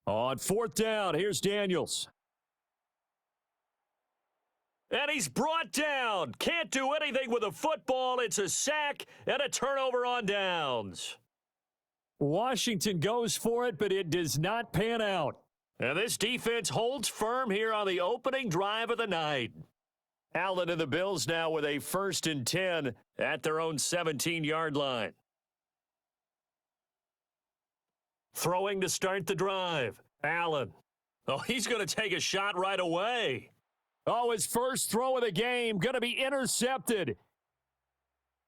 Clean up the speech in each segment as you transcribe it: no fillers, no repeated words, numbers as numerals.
On fourth down, here's Daniels. And he's brought down. Can't do anything with a football. It's a sack and a turnover on downs. Washington goes for it, but it does not pan out. And this defense holds firm here on the opening drive of the night. Allen and the Bills now with a 1st and 10 at their own 17-yard line. Throwing to start the drive. Allen. Oh, he's going to take a shot right away. Oh, his first throw of the game going to be intercepted.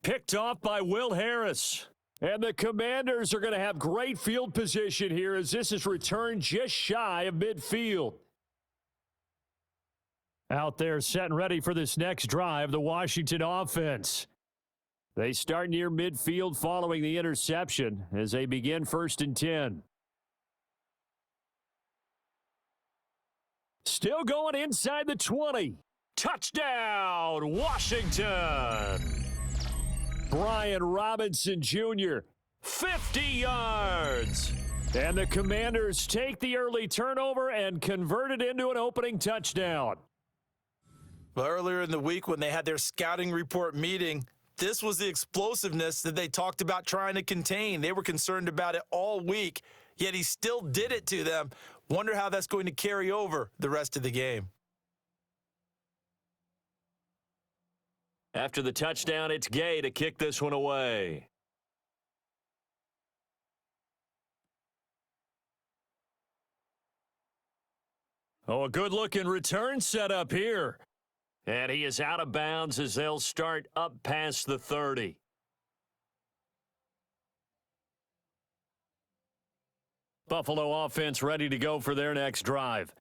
Picked off by Will Harris. And the Commanders are going to have great field position here as this is returned just shy of midfield. Out there set and ready for this next drive, the Washington offense. They start near midfield following the interception as they begin 1st and 10. Still going inside the 20. Touchdown, Washington! Brian Robinson Jr., 50 yards. And the Commanders take the early turnover and convert it into an opening touchdown. Well, earlier in the week when they had their scouting report meeting, this was the explosiveness that they talked about trying to contain. They were concerned about it all week, yet he still did it to them. Wonder how that's going to carry over the rest of the game. After the touchdown, it's Gay to kick this one away. Oh, a good-looking return setup here. And he is out of bounds as they'll start up past the 30. Buffalo offense ready to go for their next drive.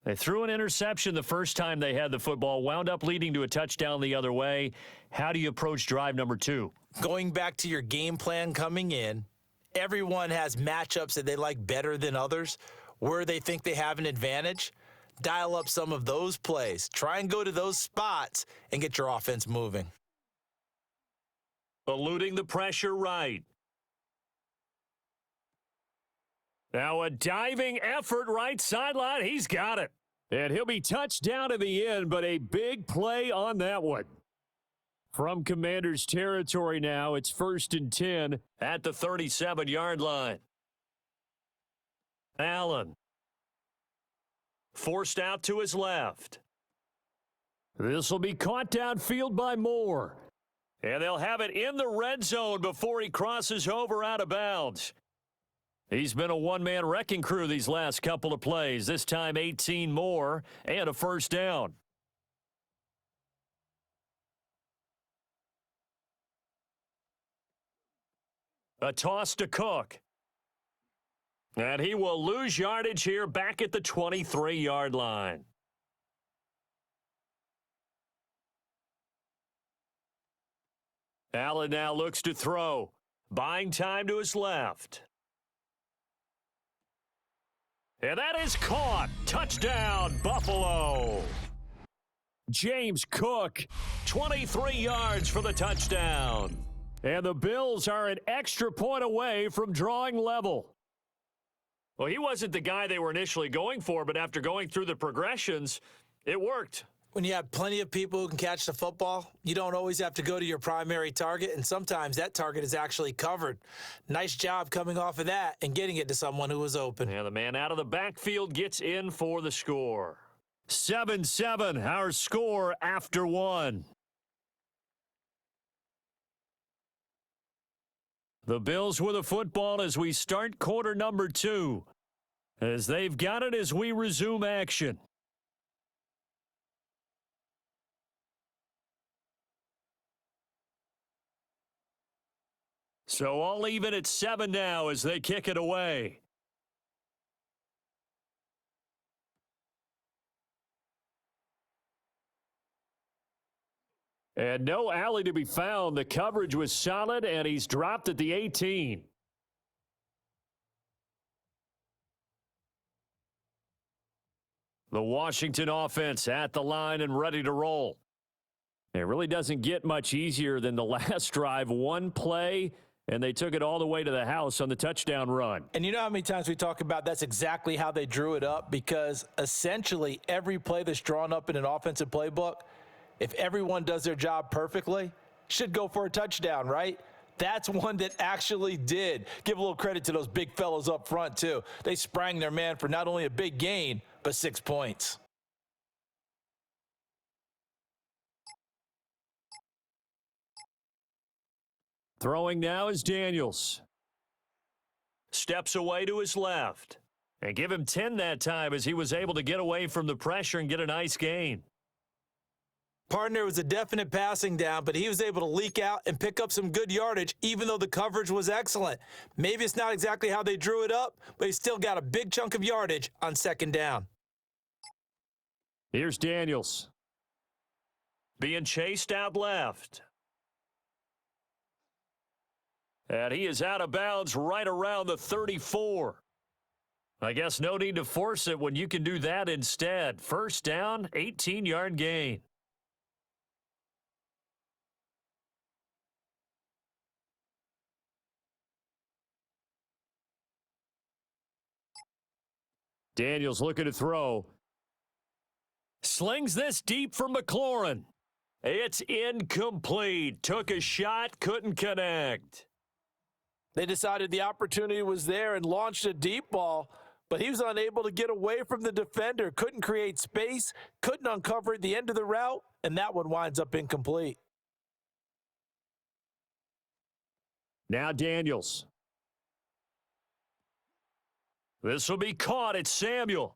They threw an interception the first time they had the football, wound up leading to a touchdown the other way. How do you approach drive number 2? Going back to your game plan coming in, everyone has matchups that they like better than others, where they think they have an advantage. Dial up some of those plays. Try and go to those spots and get your offense moving. Eluding the pressure right. Now a diving effort right sideline. He's got it. And he'll be touched down in the end, but a big play on that one. From Commanders territory now, it's 1st and 10 at the 37-yard line. Allen. Forced out to his left. This will be caught downfield by Moore. And they'll have it in the red zone before he crosses over out of bounds. He's been a one-man wrecking crew these last couple of plays. This time 18 more and a first down. A toss to Cook. And he will lose yardage here back at the 23-yard line. Allen now looks to throw. Buying time to his left. And that is caught. Touchdown, Buffalo. James Cook, 23 yards for the touchdown. And the Bills are an extra point away from drawing level. Well, he wasn't the guy they were initially going for, but after going through the progressions, it worked. When you have plenty of people who can catch the football, you don't always have to go to your primary target, and sometimes that target is actually covered. Nice job coming off of that and getting it to someone who was open. And the man out of the backfield gets in for the score. 7-7, our score after one. The Bills with a football as we start quarter number 2. As they've got it as we resume action. So all even at 7 now as they kick it away. And no alley to be found. The coverage was solid, and he's dropped at the 18. The Washington offense at the line and ready to roll. It really doesn't get much easier than the last drive. One play, And they took it all the way to the house on the touchdown run. And you know how many times we talk about that's exactly how they drew it up? Because essentially every play that's drawn up in an offensive playbook, if everyone does their job perfectly, should go for a touchdown, right? That's one that actually did. Give a little credit to those big fellows up front, too. They sprang their man for not only a big gain, but 6 points. Throwing now is Daniels. Steps away to his left. And give him 10 that time as he was able to get away from the pressure and get a nice gain. Partner was a definite passing down, but he was able to leak out and pick up some good yardage, even though the coverage was excellent. Maybe it's not exactly how they drew it up, but he still got a big chunk of yardage on second down. Here's Daniels. Being chased out left. And he is out of bounds right around the 34. I guess no need to force it when you can do that instead. First down, 18-yard gain. Daniels looking to throw. Slings this deep for McLaurin. It's incomplete. Took a shot, couldn't connect. They decided the opportunity was there and launched a deep ball, but he was unable to get away from the defender, couldn't create space, couldn't uncover at the end of the route, and that one winds up incomplete. Now Daniels. This will be caught at Samuel.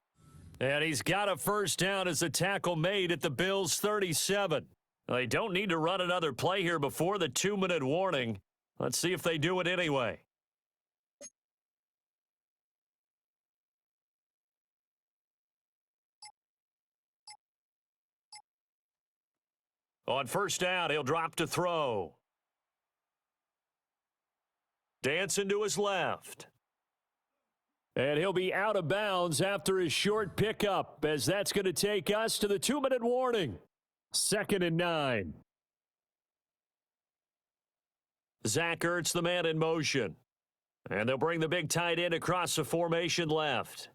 And he's got a first down as the tackle made at the Bills' 37. They don't need to run another play here before the 2-minute warning. Let's see if they do it anyway. On first down, he'll drop to throw. Dancing to his left. And he'll be out of bounds after his short pickup, as that's going to take us to the 2-minute warning. 2nd and 9. Zach Ertz, the man in motion. And they'll bring the big tight end across the formation left.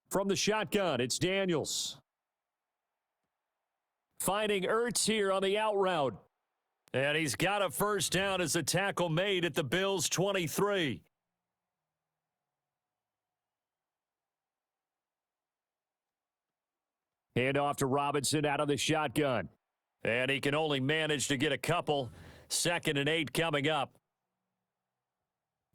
From the shotgun, it's Daniels. Finding Ertz here on the out route. And he's got a first down as the tackle made at the Bills' 23. Hand off to Robinson out of the shotgun. And he can only manage to get a couple. 2nd and 8 coming up.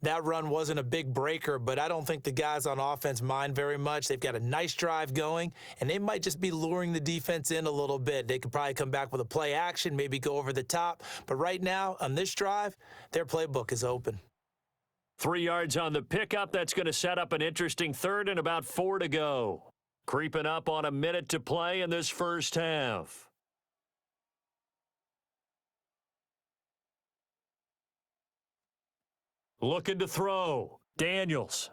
That run wasn't a big breaker, but I don't think the guys on offense mind very much. They've got a nice drive going, and they might just be luring the defense in a little bit. They could probably come back with a play action, maybe go over the top. But right now, on this drive, their playbook is open. 3 yards on the pickup. That's going to set up an interesting third and about 4 to go. Creeping up on a minute to play in this first half. Looking to throw. Daniels.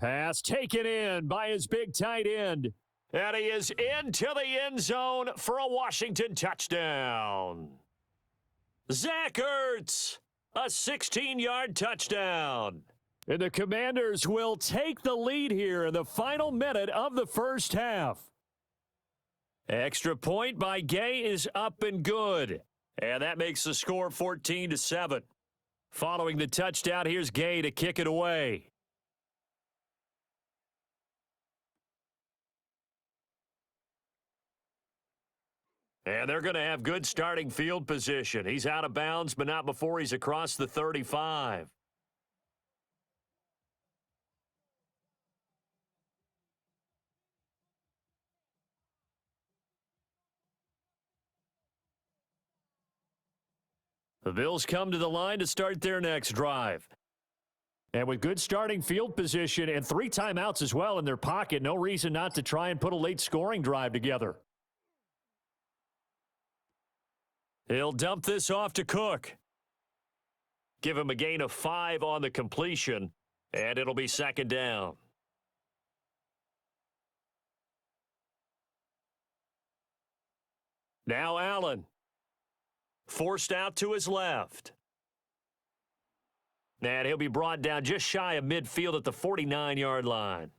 Pass taken in by his big tight end. And he is into the end zone for a Washington touchdown. Zach Ertz, a 16-yard touchdown. And the Commanders will take the lead here in the final minute of the first half. Extra point by Gay is up and good. And that makes the score 14-7. Following the touchdown, here's Gay to kick it away. And they're going to have good starting field position. He's out of bounds, but not before he's across the 35. The Bills come to the line to start their next drive. And with good starting field position and 3 timeouts as well in their pocket, no reason not to try and put a late scoring drive together. He'll dump this off to Cook. Give him a gain of 5 on the completion, and it'll be 2nd down. Now Allen. Forced out to his left. And he'll be brought down just shy of midfield at the 49-yard line.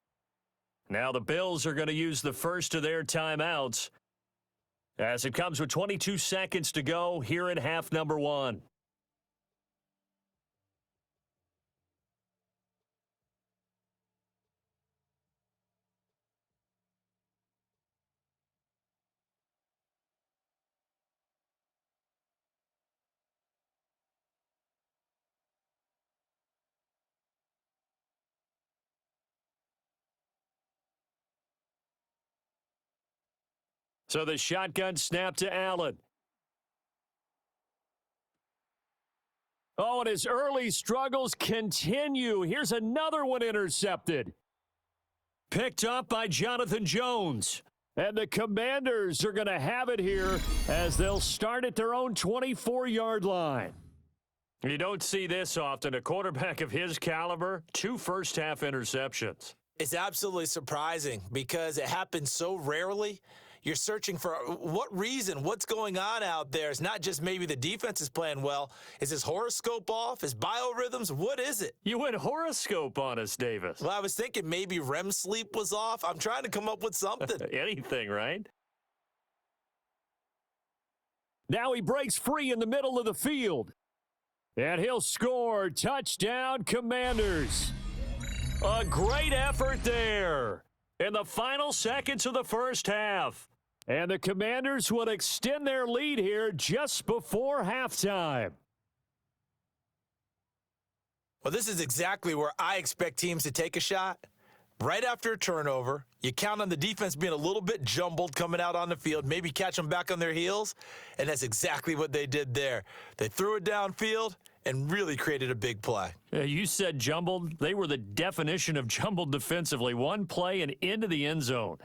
Now the Bills are going to use the first of their timeouts as it comes with 22 seconds to go here in half number one. So the shotgun snap to Allen. Oh, and his early struggles continue. Here's another one intercepted. Picked up by Jonathan Jones. And the Commanders are going to have it here as they'll start at their own 24-yard line. You don't see this often. A quarterback of his caliber, 2 first-half interceptions. It's absolutely surprising because it happens so rarely. You're searching for what reason, what's going on out there. It's not just maybe the defense is playing well. Is his horoscope off? His biorhythms? What is it? You went horoscope on us, Davis. Well, I was thinking maybe REM sleep was off. I'm trying to come up with something. Anything, right? Now he breaks free in the middle of the field. And he'll score. Touchdown, Commanders. A great effort there in the final seconds of the first half. And the Commanders will extend their lead here just before halftime. Well, this is exactly where I expect teams to take a shot. Right after a turnover, you count on the defense being a little bit jumbled coming out on the field, maybe catch them back on their heels, and that's exactly what they did there. They threw it downfield and really created a big play. You said jumbled. They were the definition of jumbled defensively. One play and into the end zone.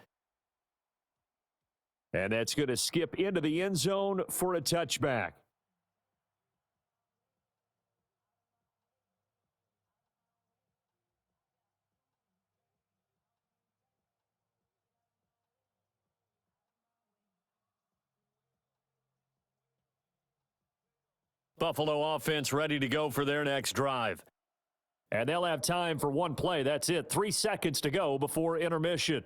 And that's going to skip into the end zone for a touchback. Buffalo offense ready to go for their next drive. And they'll have time for one play. That's it. 3 seconds to go before intermission.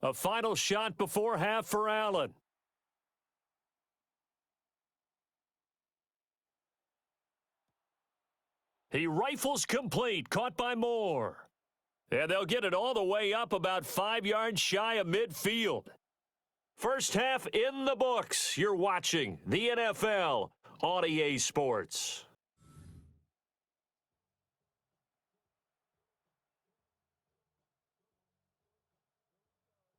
A final shot before half for Allen. He rifles complete, caught by Moore. And they'll get it all the way up about 5 yards shy of midfield. First half in the books. You're watching the NFL on EA Sports.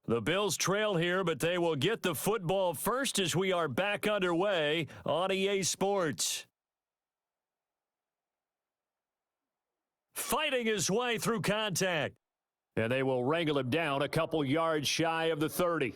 The Bills trail here, but they will get the football first as we are back underway on EA Sports. Fighting his way through contact. And they will wrangle him down a couple yards shy of the 30.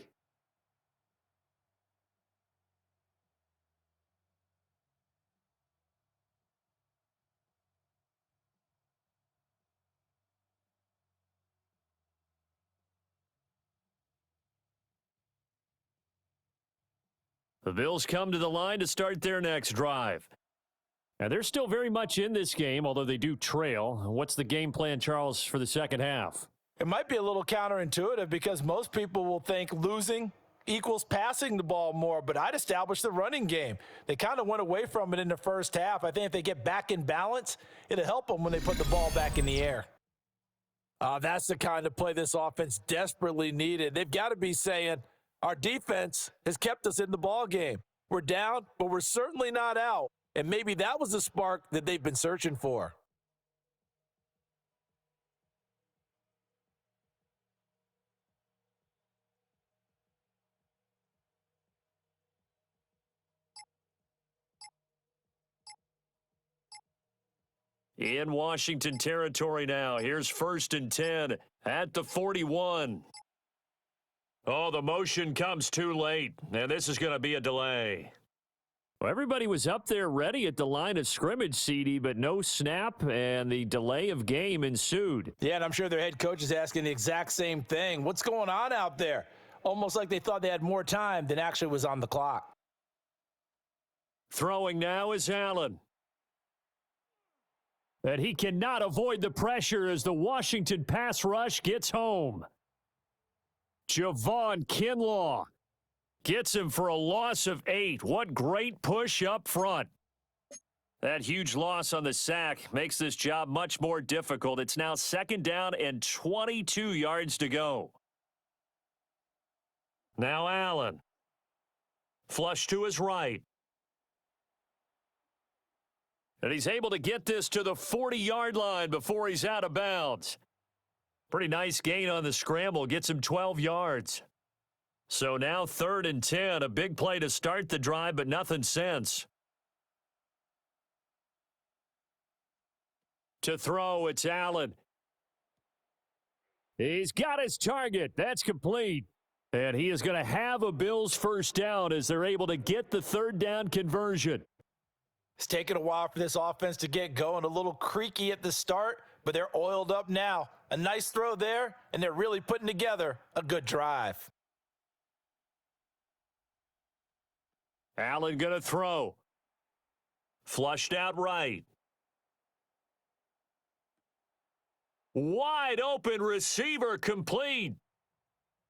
The Bills come to the line to start their next drive. And they're still very much in this game, although they do trail. What's the game plan, Charles, for the second half? It might be a little counterintuitive because most people will think losing equals passing the ball more, but I'd establish the running game. They kind of went away from it in the first half. I think if they get back in balance, it'll help them when they put the ball back in the air. That's the kind of play this offense desperately needed. They've got to be saying, our defense has kept us in the ball game. We're down, but we're certainly not out. And maybe that was the spark that they've been searching for. In Washington territory now. Here's 1st and 10 at the 41. Oh, the motion comes too late, and this is going to be a delay. Well, everybody was up there ready at the line of scrimmage, CD, but no snap, and the delay of game ensued. Yeah, and I'm sure their head coach is asking the exact same thing. What's going on out there? Almost like they thought they had more time than actually was on the clock. Throwing now is Allen. And he cannot avoid the pressure as the Washington pass rush gets home. Javon Kinlaw gets him for a loss of 8. What great push up front. That huge loss on the sack makes this job much more difficult. It's now 2nd down and 22 yards to go. Now Allen. Flush to his right. And he's able to get this to the 40-yard line before he's out of bounds. Pretty nice gain on the scramble. Gets him 12 yards. So now 3rd and 10. A big play to start the drive, but nothing since. To throw, it's Allen. He's got his target. That's complete. And he is going to have a Bills first down as they're able to get the 3rd down conversion. It's taken a while for this offense to get going. A little creaky at the start, but they're oiled up now. A nice throw there, and they're really putting together a good drive. Allen going to throw. Flushed out right. Wide open receiver complete.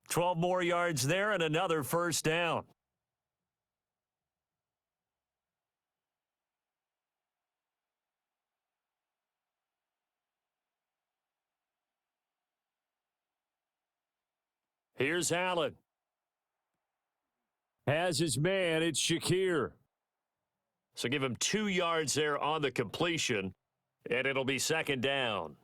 12 more yards there and another first down. Here's Allen. Has his man, it's Shakir. So give him 2 yards there on the completion, and it'll be 2nd down.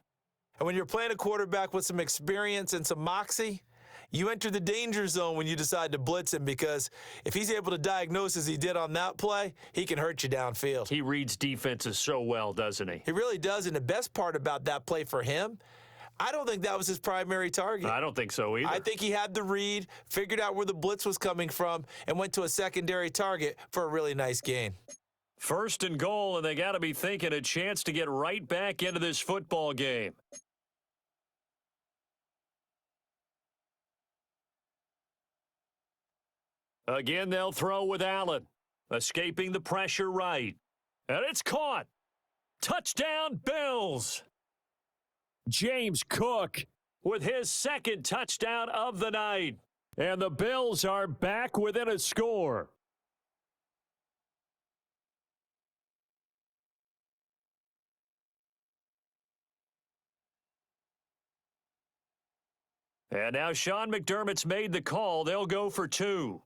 And when you're playing a quarterback with some experience and some moxie, you enter the danger zone when you decide to blitz him, because if he's able to diagnose as he did on that play, he can hurt you downfield. He reads defenses so well, doesn't he? He really does, and the best part about that play for him, I don't think that was his primary target. I don't think so either. I think he had the read, figured out where the blitz was coming from, and went to a secondary target for a really nice gain. 1st and goal, and they got to be thinking a chance to get right back into this football game. Again, they'll throw with Allen. Escaping the pressure right. And it's caught. Touchdown, Bills. James Cook with his 2nd touchdown of the night. And the Bills are back within a score. And now Sean McDermott's made the call. They'll go for 2.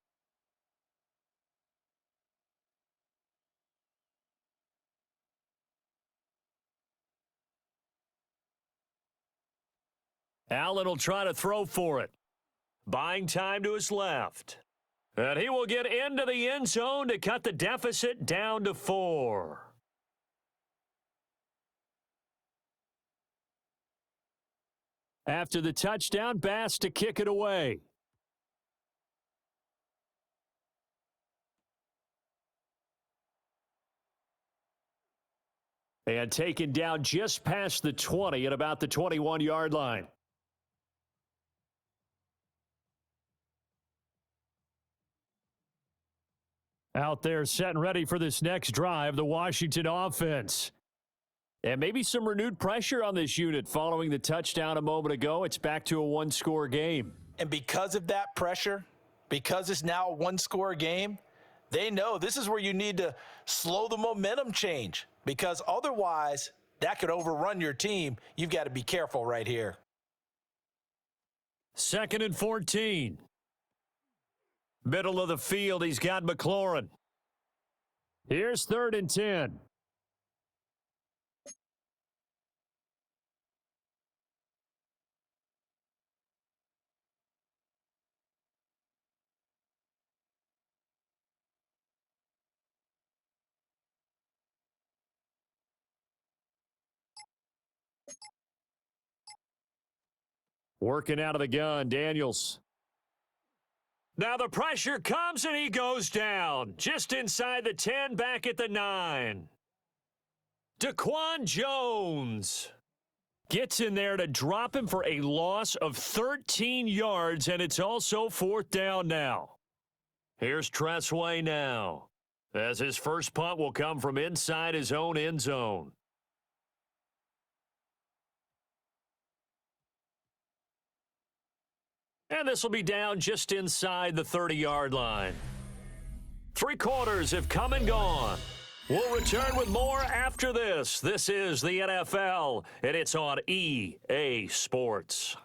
Allen will try to throw for it. Buying time to his left. And he will get into the end zone to cut the deficit down to 4. After the touchdown, Bass to kick it away. And taken down just past the 20 at about the 21-yard line. Out there set and ready for this next drive, the Washington offense. And maybe some renewed pressure on this unit following the touchdown a moment ago. It's back to a 1-score game. And because of that pressure, because it's now a 1-score game, they know this is where you need to slow the momentum change, because otherwise that could overrun your team. You've got to be careful right here. 2nd and 14. Middle of the field, he's got McLaurin. Here's 3rd and 10. Working out of the gun, Daniels. Now the pressure comes and he goes down. Just inside the 10, back at the 9. Daquan Jones gets in there to drop him for a loss of 13 yards, and it's also 4th down now. Here's Tressway now, as his first punt will come from inside his own end zone. And this will be down just inside the 30-yard line. 3 quarters have come and gone. We'll return with more after this. This is the NFL, and it's on EA Sports.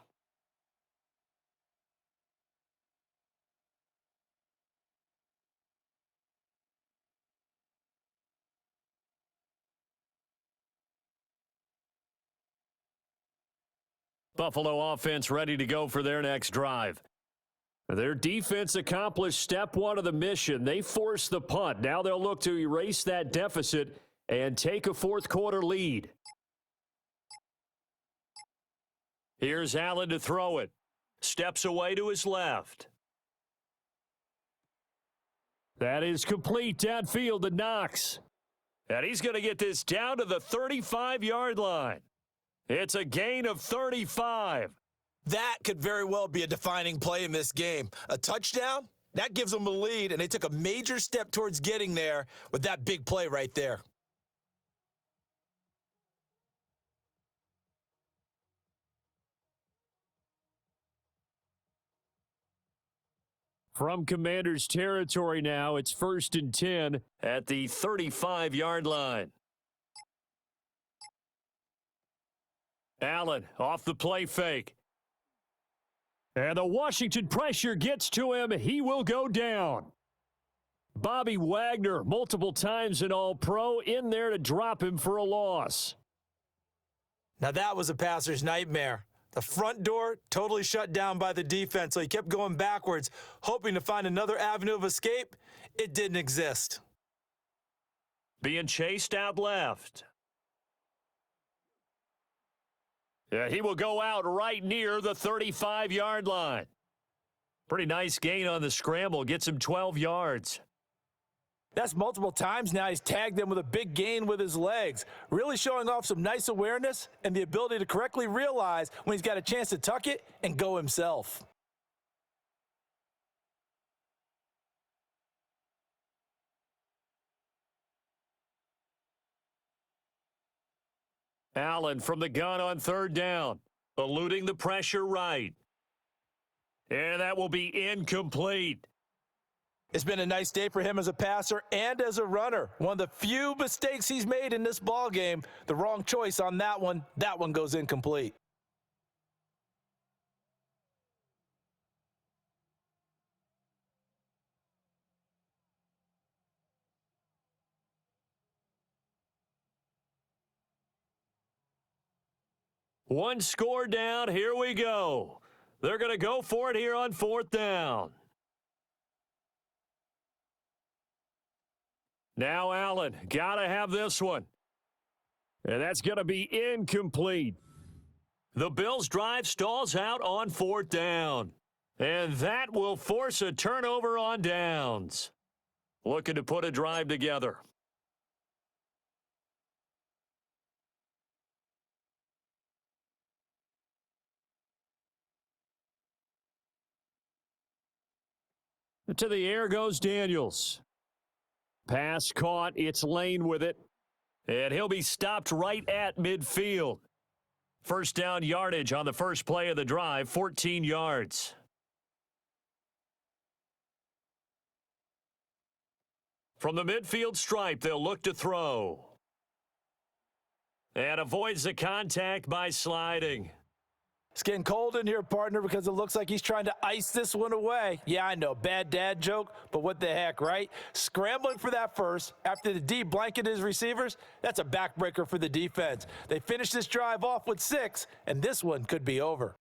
Buffalo offense ready to go for their next drive. Their defense accomplished step 1 of the mission. They forced the punt. Now they'll look to erase that deficit and take a 4th quarter lead. Here's Allen to throw it. Steps away to his left. That is complete downfield to Knox. And he's going to get this down to the 35-yard line. It's a gain of 35. That could very well be a defining play in this game. A touchdown, that gives them a lead, and they took a major step towards getting there with that big play right there. From Commander's territory now, it's 1st and 10 at the 35-yard line. Allen off the play fake. And the Washington pressure gets to him. He will go down. Bobby Wagner, multiple times an All-Pro, in there to drop him for a loss. Now that was a passer's nightmare. The front door totally shut down by the defense, so he kept going backwards, hoping to find another avenue of escape. It didn't exist. Being chased out left. Yeah, he will go out right near the 35-yard line. Pretty nice gain on the scramble. Gets him 12 yards. That's multiple times now he's tagged them with a big gain with his legs, really showing off some nice awareness and the ability to correctly realize when he's got a chance to tuck it and go himself. Allen from the gun on 3rd down, eluding the pressure right. And that will be incomplete. It's been a nice day for him as a passer and as a runner. One of the few mistakes he's made in this ball game. The wrong choice on that one. That one goes incomplete. One score down. Here we go. They're going to go for it here on 4th down. Now Allen, got to have this one. And that's going to be incomplete. The Bills' drive stalls out on 4th down. And that will force a turnover on downs. Looking to put a drive together. To the air goes Daniels. Pass caught. It's Lane with it. And he'll be stopped right at midfield. 1st down yardage on the first play of the drive, 14 yards. From the midfield stripe, they'll look to throw. And avoids the contact by sliding. It's getting cold in here, partner, because it looks like he's trying to ice this one away. Yeah, I know, bad dad joke, but what the heck, right? Scrambling for that first after the D blanketed his receivers, that's a backbreaker for the defense. They finish this drive off with 6, and this one could be over.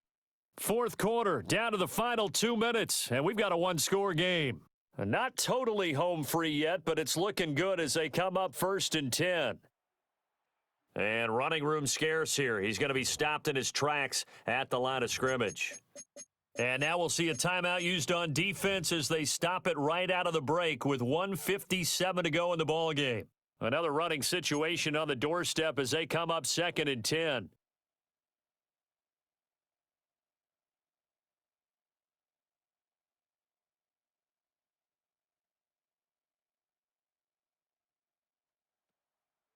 4th quarter, down to the final 2 minutes, and we've got a one-score game. Not totally home free yet, but it's looking good as they come up 1st and 10. And running room scarce here. He's going to be stopped in his tracks at the line of scrimmage. And now we'll see a timeout used on defense as they stop it right out of the break with 1:57 to go in the ballgame. Another running situation on the doorstep as they come up 2nd and 10.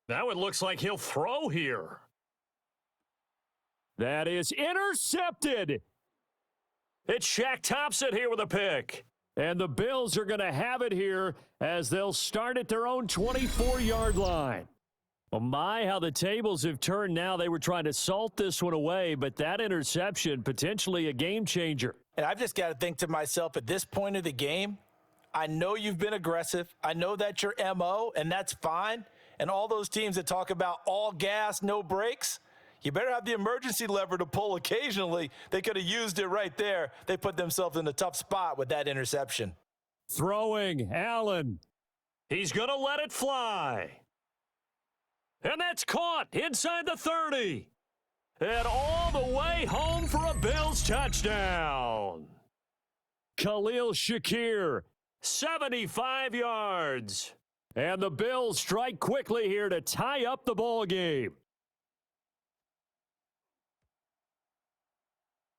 Now it looks like he'll throw here. That is intercepted. It's Shaq Thompson here with a pick. And the Bills are going to have it here as they'll start at their own 24-yard line. Oh my, how the tables have turned now. They were trying to salt this one away, but that interception, potentially a game changer. And I've just got to think to myself at this point of the game, I know you've been aggressive. I know that's your MO, and that's fine. And all those teams that talk about all gas, no brakes, you better have the emergency lever to pull occasionally. They could have used it right there. They put themselves in a tough spot with that interception. Throwing, Allen. He's going to let it fly. And that's caught inside the 30. And all the way home for a Bills touchdown. Khalil Shakir, 75 yards. And the Bills strike quickly here to tie up the ball game.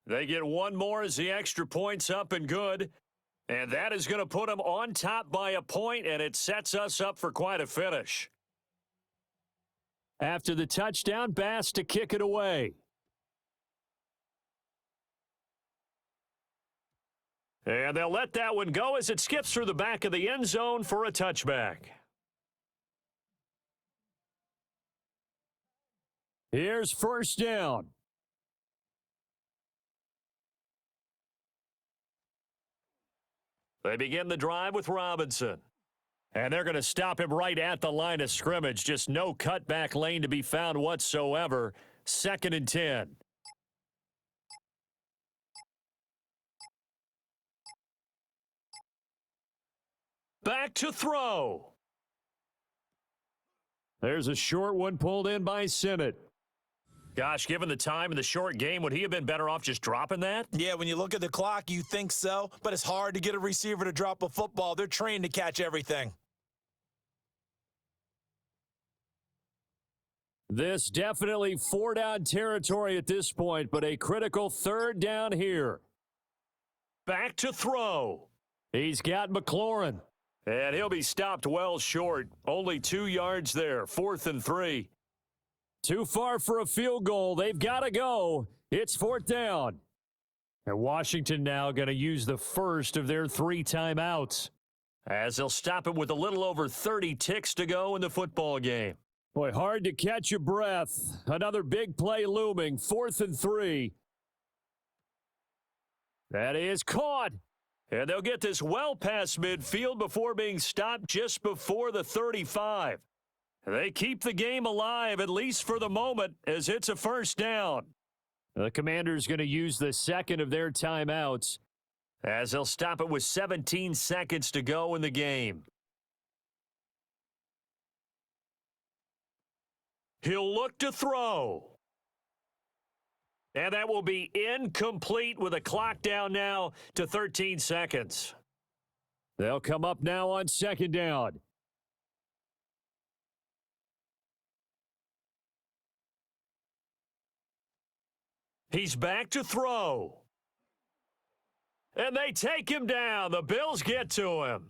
They get one more as the extra point's up and good. And that is going to put them on top by a point, and it sets us up for quite a finish. After the touchdown, Bass to kick it away. And they'll let that one go as it skips through the back of the end zone for a touchback. Here's 1st down. They begin the drive with Robinson. And they're going to stop him right at the line of scrimmage. Just no cutback lane to be found whatsoever. 2nd and 10. Back to throw. There's a short one pulled in by Sinnott. Gosh, given the time and the short game, would he have been better off just dropping that? Yeah, when you look at the clock, you think so, but it's hard to get a receiver to drop a football. They're trained to catch everything. This definitely 4-down territory at this point, but a critical 3rd down here. Back to throw. He's got McLaurin. And he'll be stopped well short. Only 2 yards there. 4th and 3. Too far for a field goal. They've got to go. It's 4th down. And Washington now going to use the first of their 3 timeouts, as they'll stop it with a little over 30 ticks to go in the football game. Boy, hard to catch your breath. Another big play looming. 4th and 3. That is caught. And they'll get this well past midfield before being stopped just before the 35. They keep the game alive, at least for the moment, as it's a 1st down. The Commanders going to use the 2nd of their timeouts, as they'll stop it with 17 seconds to go in the game. He'll look to throw. And that will be incomplete with a clock down now to 13 seconds. They'll come up now on 2nd down. He's back to throw. And they take him down. The Bills get to him.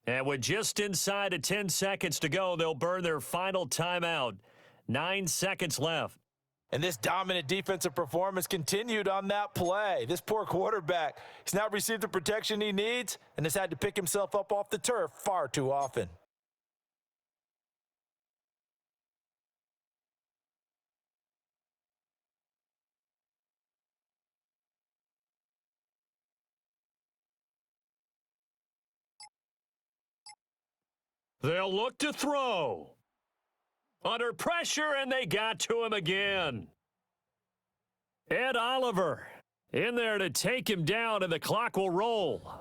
And with just inside of 10 seconds to go, they'll burn their final timeout. 9 seconds left. And this dominant defensive performance continued on that play. This poor quarterback, he's not received the protection he needs and has had to pick himself up off the turf far too often. They'll look to throw. Under pressure, and they got to him again. Ed Oliver in there to take him down, and the clock will roll.